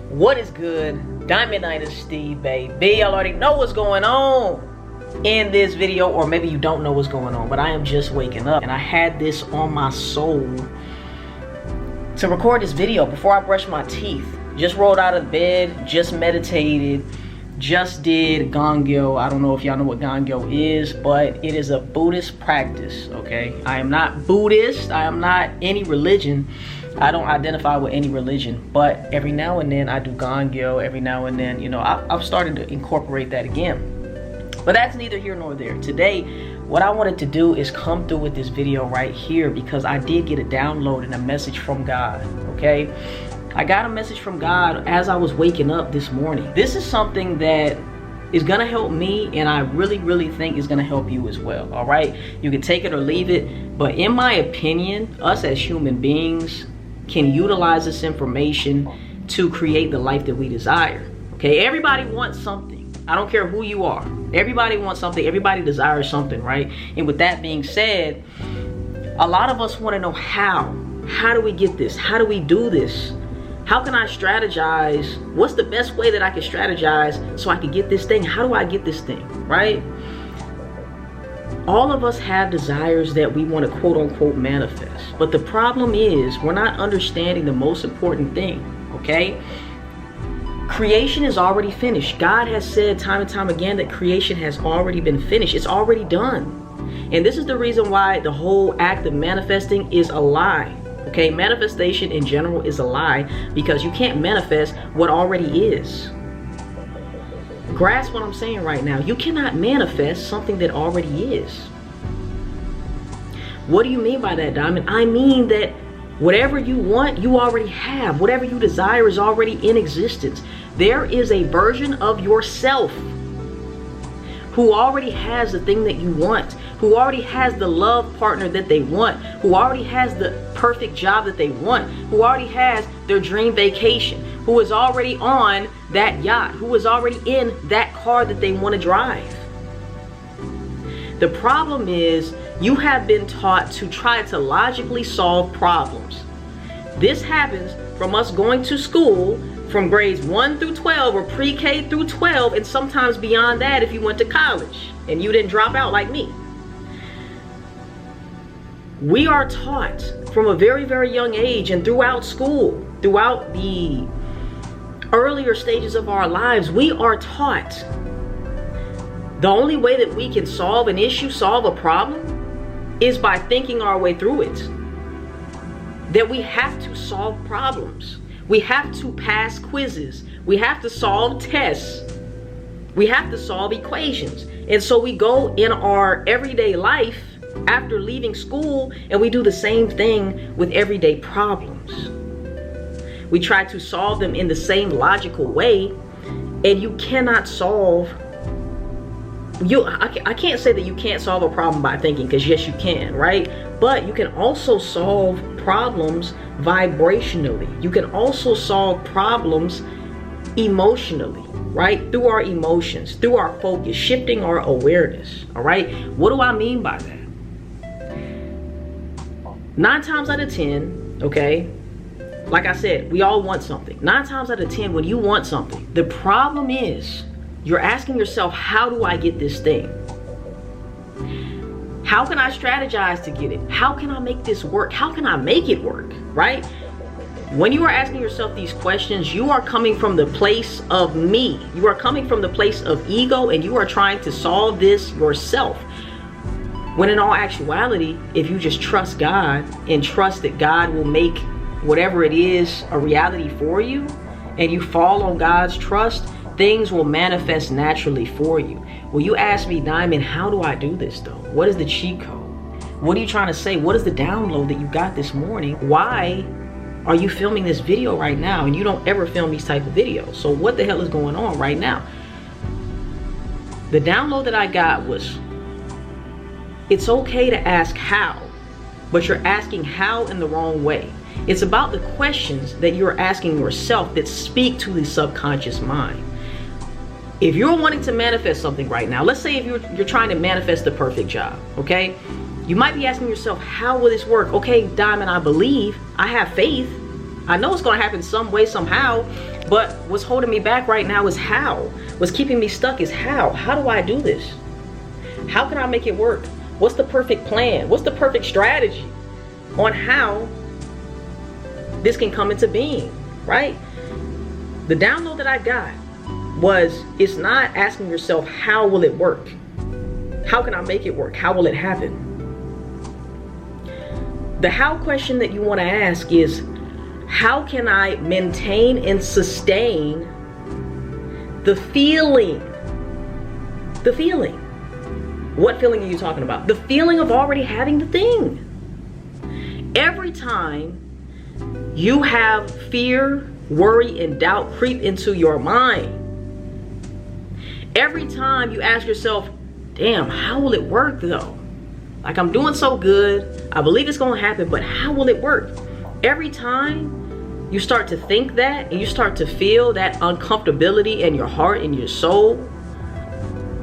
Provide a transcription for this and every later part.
What is good? Diamond Dynasty, baby. Y'all already know what's going on in this video, or maybe you don't know what's going on, but I am just waking up and I had this on my soul to record this video before I brush my teeth. Just rolled out of bed, just meditated, just did Gongyo. I don't know if y'all know what Gongyo is, but it is a Buddhist practice, okay? I am not Buddhist, I am not any religion. I don't identify with any religion, but every now and then I do Gongyo. Every now and then, you know, I've started to incorporate that again. But that's neither here nor there. Today, what I wanted to do is come through with this video right here because I did get a download and a message from God, okay? I got a message from God as I was waking up this morning. This is something that is gonna help me, and I really think is gonna help you as well, all right? You can take it or leave it, but in my opinion, us as human beings can utilize this information to create the life that we desire, okay? Everybody wants something. I don't care who you are. Everybody wants something. Everybody desires something, right? And with that being said, a lot of us want to know how. How do we get this? How do we do this? How can I strategize? What's the best way that I can strategize so I can get this thing? How do I get this thing, right? All of us have desires that we want to quote unquote manifest. But the problem is we're not understanding the most important thing, okay? Creation is already finished. God has said time and time again that creation has already been finished. It's already done. And this is the reason why the whole act of manifesting is a lie. Okay, manifestation in general is a lie because you can't manifest what already is. Grasp what I'm saying right now. You cannot manifest something that already is. What do you mean by that, Diamond? I mean that whatever you want, you already have. Whatever you desire is already in existence. There is a version of yourself who already has the thing that you want, who already has the love partner that they want, who already has the perfect job that they want, who already has their dream vacation, who is already on that yacht, who is already in that car that they want to drive. The problem is you have been taught to try to logically solve problems. This happens from us going to school from grades 1 through 12 or pre-K through 12, and sometimes beyond that if you went to college and you didn't drop out like me. We are taught from a very young age and throughout school, throughout the earlier stages of our lives, we are taught the only way that we can solve an issue, solve a problem, is by thinking our way through it. That we have to solve problems. We have to pass quizzes. We have to solve tests. We have to solve equations. And so we go in our everyday life after leaving school and we do the same thing with everyday problems. We try to solve them in the same logical way, and you cannot solve. I can't say that you can't solve a problem by thinking, because yes you can, right? But you can also solve problems vibrationally. You can also solve problems emotionally, right? Through our emotions, through our focus, shifting our awareness, all right? What do I mean by that? 9 times out of 10, okay, like I said, we all want something. 9 times out of 10, when you want something, the problem is you're asking yourself, how do I get this thing? How can I strategize to get it? How can I make this work? How can I make it work, right? When you are asking yourself these questions, you are coming from the place of me. You are coming from the place of ego, and you are trying to solve this yourself. When in all actuality, if you just trust God and trust that God will make whatever it is a reality for you, and you fall on God's trust, things will manifest naturally for you. Well, you ask me, Diamond, how do I do this though? What is the cheat code? What are you trying to say? What is the download that you got this morning? Why are you filming this video right now? And you don't ever film these type of videos. So what the hell is going on right now? The download that I got was, it's okay to ask how, but you're asking how in the wrong way. It's about the questions that you're asking yourself that speak to the subconscious mind. If you're wanting to manifest something right now, let's say if you're trying to manifest the perfect job, okay? You might be asking yourself, how will this work? Okay, Diamond, I believe, I have faith, I know it's gonna happen some way, somehow, but what's holding me back right now is how. What's keeping me stuck is how. How do I do this? How can I make it work? What's the perfect plan? What's the perfect strategy on how this can come into being, right? The download that I got was, it's not asking yourself, how will it work? How can I make it work? How will it happen? The how question that you want to ask is, how can I maintain and sustain the feeling? The feeling. What feeling are you talking about? The feeling of already having the thing. Every time you have fear, worry, and doubt creep into your mind, every time you ask yourself, damn, how will it work though? Like, I'm doing so good, I believe it's gonna happen, but how will it work? Every time you start to think that, and you start to feel that uncomfortability in your heart and your soul,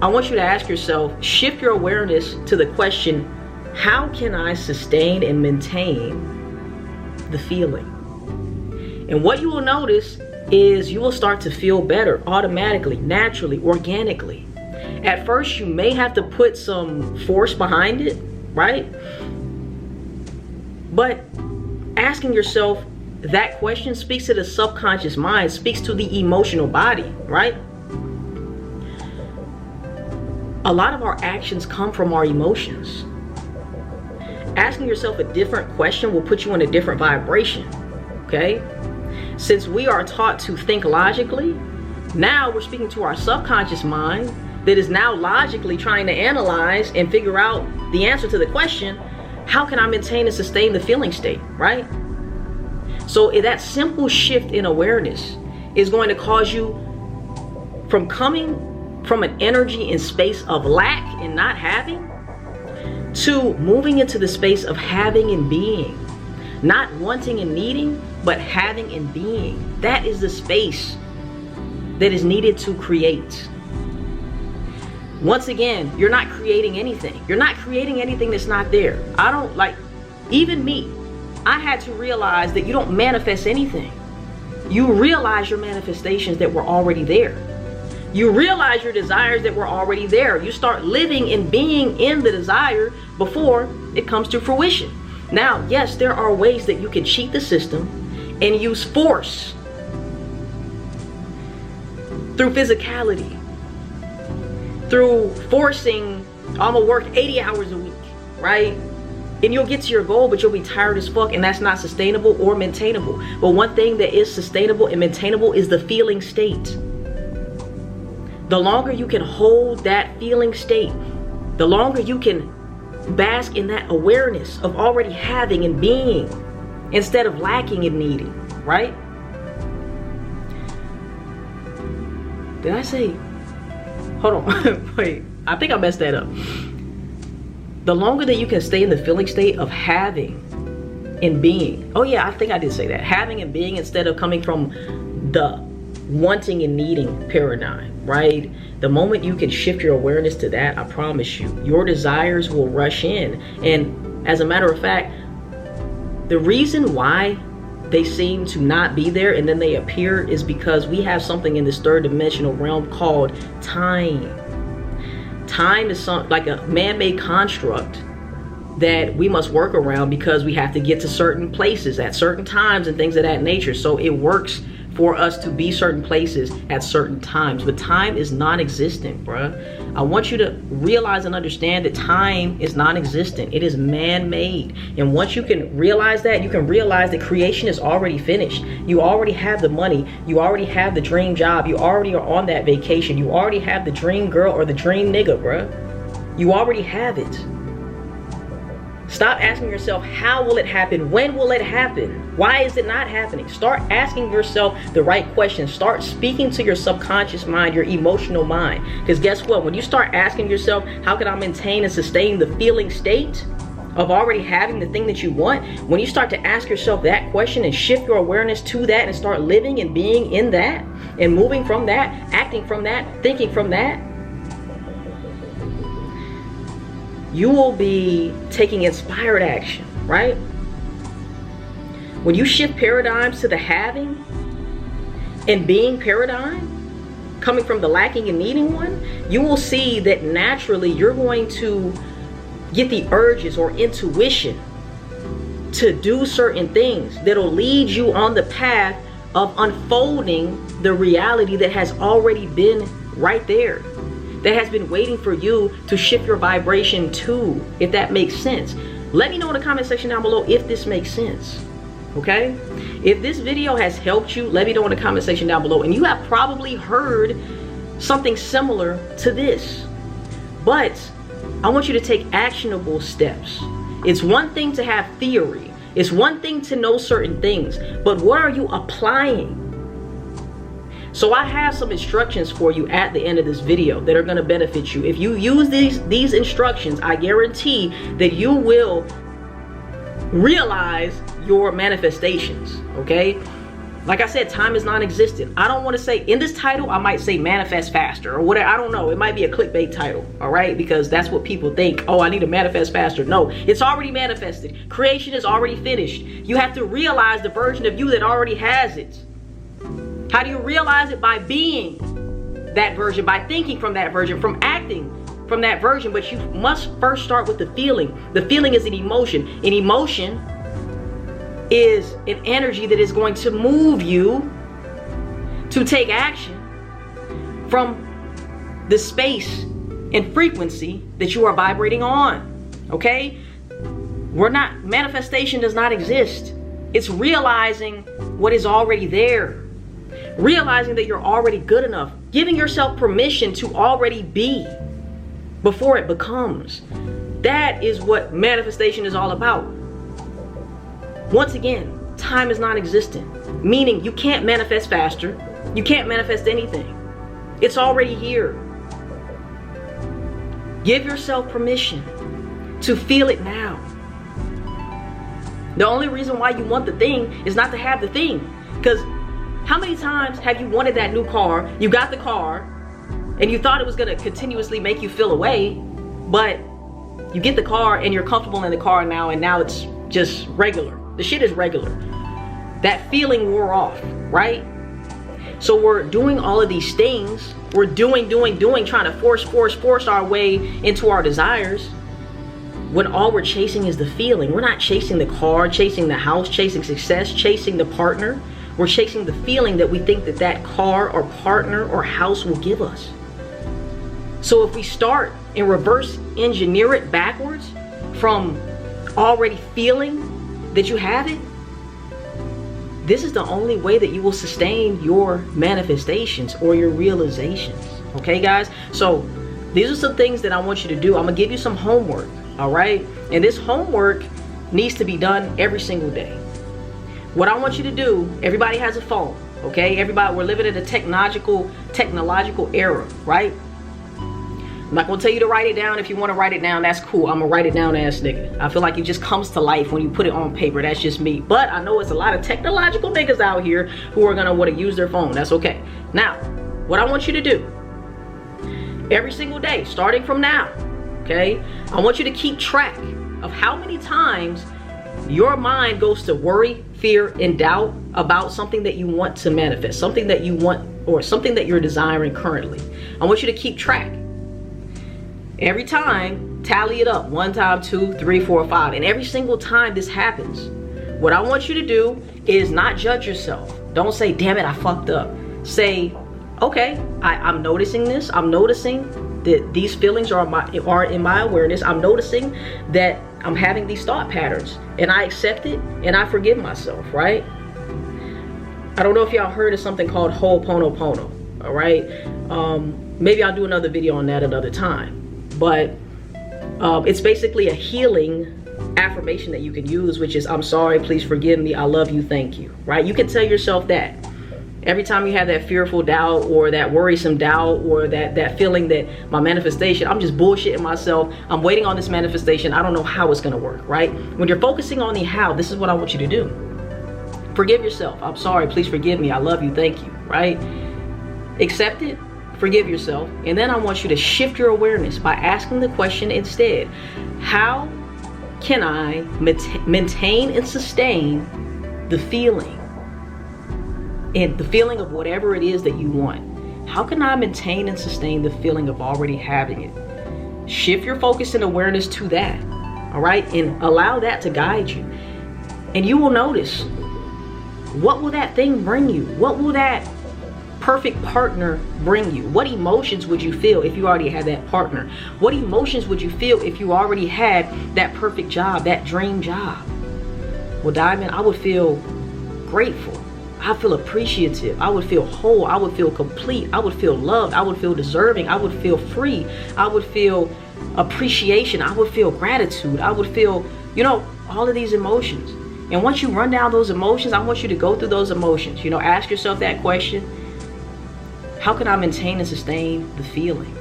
I want you to ask yourself, shift your awareness to the question, how can I sustain and maintain the feeling? And what you will notice is you will start to feel better automatically, naturally, organically. At first, you may have to put some force behind it, right? But asking yourself that question speaks to the subconscious mind, speaks to the emotional body, right? A lot of our actions come from our emotions. Asking yourself a different question will put you in a different vibration, okay? Since we are taught to think logically, now we're speaking to our subconscious mind that is now logically trying to analyze and figure out the answer to the question, how can I maintain and sustain the feeling state, right? So that simple shift in awareness is going to cause you from coming from an energy and space of lack and not having to moving into the space of having and being. Not wanting and needing, but having and being. That is the space that is needed to create. Once again, you're not creating anything. You're not creating anything that's not there. I don't like, even me, I had to realize that you don't manifest anything. You realize your manifestations that were already there. You realize your desires that were already there. You start living and being in the desire before it comes to fruition. Now, yes, there are ways that you can cheat the system and use force through physicality, through forcing, I'm gonna work 80 hours a week, right? And you'll get to your goal, but you'll be tired as fuck, and that's not sustainable or maintainable. But one thing that is sustainable and maintainable is the feeling state. The longer you can hold that feeling state, the longer you can bask in that awareness of already having and being instead of lacking and needing, right? Did I say, hold on, wait, I think I messed that up. The longer that you can stay in the feeling state of having and being, oh yeah, I think I did say that, having and being instead of coming from the wanting and needing paradigm, right? The moment you can shift your awareness to that, I promise you, your desires will rush in. And as a matter of fact, the reason why they seem to not be there and then they appear is because we have something in this third dimensional realm called time. Time is like a man-made construct that we must work around because we have to get to certain places at certain times and things of that nature. So it works for us to be certain places at certain times, but time is non-existent, bruh. I want you to realize and understand that time is non-existent. It is man-made. And once you can realize that, you can realize that creation is already finished. You already have the money. You already have the dream job. You already are on that vacation. You already have the dream girl or the dream nigga, bruh. You already have it. Stop asking yourself, how will it happen? When will it happen? Why is it not happening? Start asking yourself the right questions. Start speaking to your subconscious mind, your emotional mind. Because guess what? When you start asking yourself, how can I maintain and sustain the feeling state of already having the thing that you want? When you start to ask yourself that question and shift your awareness to that and start living and being in that and moving from that, acting from that, thinking from that, you will be taking inspired action, right? when you shift paradigms to the having and being paradigm, coming from the lacking and needing one, you will see that naturally you're going to get the urges or intuition to do certain things that'll lead you on the path of unfolding the reality that has already been right there, that has been waiting for you to shift your vibration to, if that makes sense. Let me know in the comment section down below if this makes sense, okay? If this video has helped you, let me know in the comment section down below. And you have probably heard something similar to this, but I want you to take actionable steps. It's one thing to have theory. It's one thing to know certain things, but what are you applying? So I have some instructions for you at the end of this video that are going to benefit you. If you use these instructions, I guarantee that you will realize your manifestations, okay? Like I said, time is non-existent. I don't want to say, in this title, I might say manifest faster or whatever. I don't know. It might be a clickbait title, all right? Because that's what people think. Oh, I need to manifest faster. No, it's already manifested. Creation is already finished. You have to realize the version of you that already has it. How do you realize it? By being that version, by thinking from that version, from acting from that version. But you must first start with the feeling. The feeling is an emotion. An emotion is an energy that is going to move you to take action from the space and frequency that you are vibrating on. Okay? Manifestation does not exist. It's realizing what is already there. Realizing that you're already good enough. Giving yourself permission to already be before it becomes. That is what manifestation is all about. Once again, time is non-existent. Meaning you can't manifest faster. You can't manifest anything. It's already here. Give yourself permission to feel it now. The only reason why you want the thing is not to have the thing. Because how many times have you wanted that new car, you got the car, and you thought it was going to continuously make you feel away, but you get the car and you're comfortable in the car now, and now it's just regular. The shit is regular. That feeling wore off, right? So we're doing all of these things. We're doing, trying to force our way into our desires, when all we're chasing is the feeling. We're not chasing the car, chasing the house, chasing success, chasing the partner. We're chasing the feeling that we think that that car or partner or house will give us. So if we start and reverse engineer it backwards from already feeling that you have it, this is the only way that you will sustain your manifestations or your realizations. Okay, guys? So these are some things that I want you to do. I'm gonna give you some homework, all right? And this homework needs to be done every single day. What I want you to do, everybody has a phone, okay? Everybody, we're living in a technological era, right? I'm not gonna tell you to write it down. If you wanna write it down, that's cool. I'm gonna write it down ass nigga. I feel like it just comes to life when you put it on paper. That's just me. But I know it's a lot of technological niggas out here who are gonna wanna use their phone. That's okay. Now, what I want you to do, every single day, starting from now, okay? I want you to keep track of how many times your mind goes to worry, fear, and doubt about something that you want to manifest, something that you want, or something that you're desiring currently. I want you to keep track. Every time, tally it up. 1 time, 2, 3, 4, 5. And every single time this happens, what I want you to do is not judge yourself. Don't say, damn it, I fucked up. Say, okay, I'm noticing this. I'm noticing that these feelings are in my awareness. I'm noticing that I'm having these thought patterns, and I accept it and I forgive myself, right? I don't know if y'all heard of something called Ho'oponopono, all right? Maybe I'll do another video on that another time. But it's basically a healing affirmation that you can use, which is, I'm sorry, please forgive me, I love you, thank you, right? You can tell yourself that. Every time you have that fearful doubt or that worrisome doubt or that feeling that my manifestation, I'm just bullshitting myself, I'm waiting on this manifestation, I don't know how it's gonna work, right? When you're focusing on the how, this is what I want you to do. Forgive yourself. I'm sorry, please forgive me, I love you, thank you, right? Accept it, forgive yourself, and then I want you to shift your awareness by asking the question instead, how can I maintain and sustain the feeling, and the feeling of whatever it is that you want. How can I maintain and sustain the feeling of already having it? Shift your focus and awareness to that, all right? And allow that to guide you. And you will notice, what will that thing bring you? What will that perfect partner bring you? What emotions would you feel if you already had that partner? What emotions would you feel if you already had that perfect job, that dream job? Well, Diamond, I would feel grateful. I feel appreciative. I would feel whole. I would feel complete. I would feel loved. I would feel deserving. I would feel free. I would feel appreciation. I would feel gratitude. I would feel, all of these emotions. And once you run down those emotions, I want you to go through those emotions. Ask yourself that question. How can I maintain and sustain the feeling?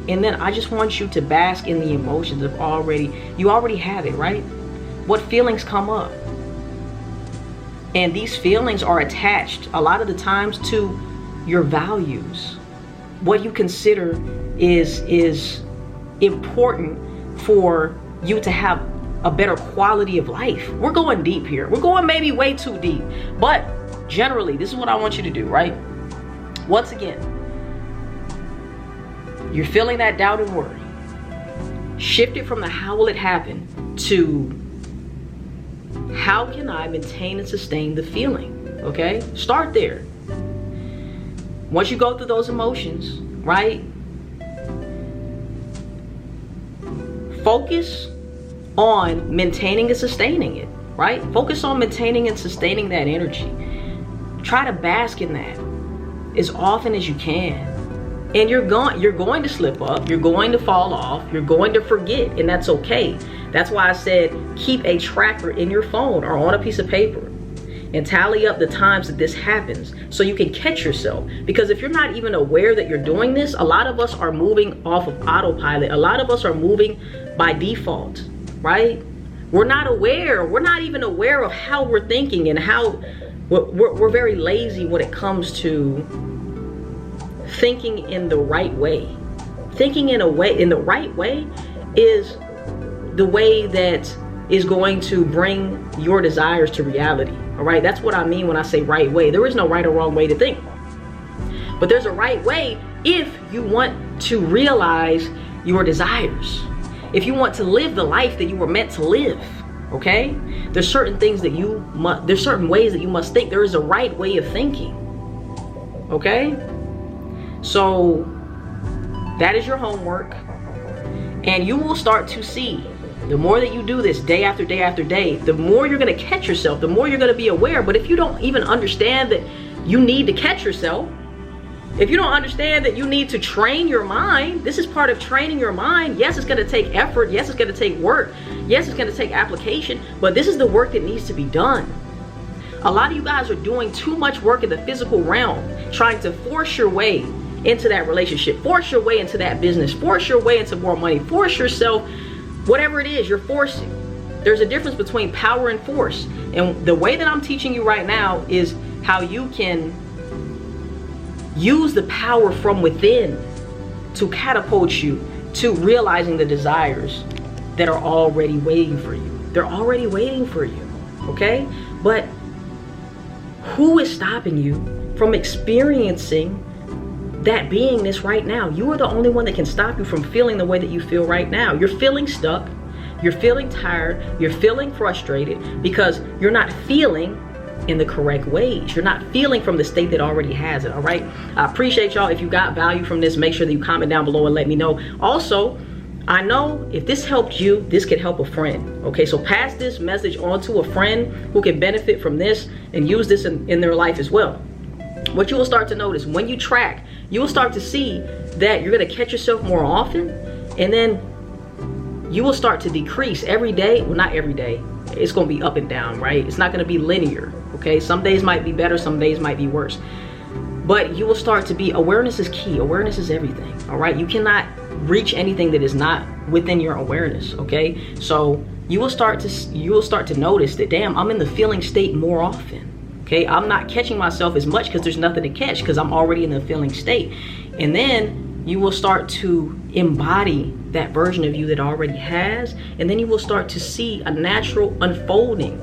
And then I just want you to bask in the emotions of you already have it, right? What feelings come up? And these feelings are attached a lot of the times to your values. What you consider is important for you to have a better quality of life. We're going deep here. We're going maybe way too deep. But generally, this is what I want you to do, right? Once again, you're feeling that doubt and worry. Shift it from the how will it happen to how can I maintain and sustain the feeling, okay? Start there. Once you go through those emotions, right? Focus on maintaining and sustaining it, right? Focus on maintaining and sustaining that energy. Try to bask in that as often as you can. And you're going to slip up, you're going to fall off, you're going to forget, and that's okay. That's why I said keep a tracker in your phone or on a piece of paper and tally up the times that this happens so you can catch yourself. Because if you're not even aware that you're doing this, a lot of us are moving off of autopilot. A lot of us are moving by default, right? We're not aware. We're not even aware of how we're thinking and how we're very lazy when it comes to thinking in the right way. Thinking in the right way is the way that is going to bring your desires to reality. All right, that's what I mean when I say right way. There is no right or wrong way to think, but there's a right way if you want to realize your desires, if you want to live the life that you were meant to live. Okay, there's certain things that there's certain ways that you must think. There is a right way of thinking. Okay, so that is your homework, and you will start to see, the more that you do this day after day after day, the more you're going to catch yourself, the more you're going to be aware. But if you don't even understand that you need to catch yourself, if you don't understand that you need to train your mind, this is part of training your mind. Yes, it's going to take effort. Yes, it's going to take work. Yes, it's going to take application, but this is the work that needs to be done. A lot of you guys are doing too much work in the physical realm, trying to force your way into that relationship, force your way into that business, force your way into more money, force yourself. Whatever it is, you're forcing. There's a difference between power and force. And the way that I'm teaching you right now is how you can use the power from within to catapult you to realizing the desires that are already waiting for you. They're already waiting for you, okay? But who is stopping you from experiencing that beingness right now? You are the only one that can stop you from feeling the way that you feel right now. You're feeling stuck, you're feeling tired, you're feeling frustrated because you're not feeling in the correct ways. You're not feeling from the state that already has it, all right? I appreciate y'all. If you got value from this, make sure that you comment down below and let me know. Also, I know if this helped you, this could help a friend, okay? So pass this message on to a friend who can benefit from this and use this in their life as well. What you will start to notice when you track, you will start to see that you're going to catch yourself more often, and then you will start to decrease every day. Well, not every day. It's going to be up and down, right? It's not going to be linear, okay? Some days might be better, some days might be worse. But you will start to be, awareness is key. Awareness is everything, all right? You cannot reach anything that is not within your awareness, okay? So you will start to notice that, damn, I'm in the feeling state more often. Okay, I'm not catching myself as much because there's nothing to catch because I'm already in the feeling state. And then you will start to embody that version of you that already has. And then you will start to see a natural unfolding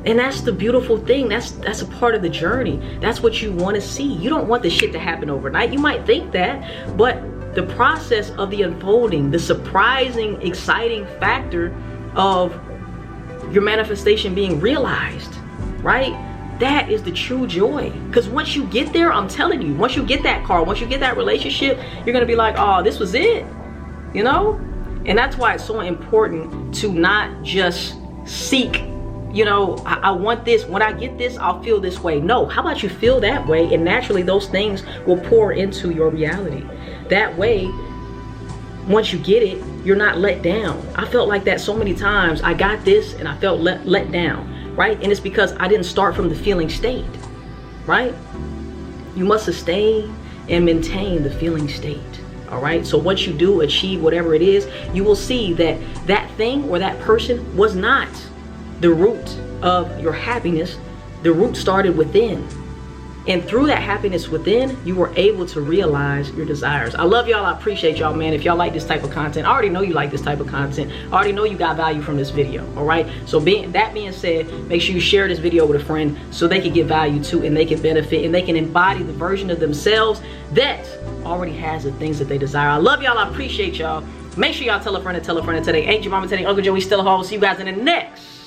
And that's the beautiful thing. That's a part of the journey. That's what you want to see. You don't want this shit to happen overnight. You might think that, but the process of the unfolding, the surprising, exciting factor of your manifestation being realized, right? That is the true joy. Because once you get there, I'm telling you, once you get that car, once you get that relationship, you're going to be like, oh, this was it, you know? And that's why it's so important to not just seek, you know, I want this. When I get this, I'll feel this way. No, how about you feel that way? And naturally, those things will pour into your reality. That way, once you get it, you're not let down. I felt like that so many times. I got this and I felt let down, right? And it's because I didn't start from the feeling state, right? You must sustain and maintain the feeling state. All right, so once you do achieve whatever it is, you will see that that thing or that person was not the root of your happiness. The root started within. And through that happiness within, you were able to realize your desires. I love y'all. I appreciate y'all, man. If y'all like this type of content, I already know you like this type of content. I already know you got value from this video, all right? So that being said, make sure you share this video with a friend so they can get value too, and they can benefit, and they can embody the version of themselves that already has the things that they desire. I love y'all. I appreciate y'all. Make sure y'all tell a friend and tell a friend and tell their Aunt your mama, tell their Uncle Joey, still a hall. See you guys in the next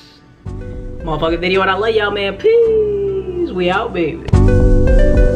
motherfucking video. And I love y'all, man. Peace. We out, baby.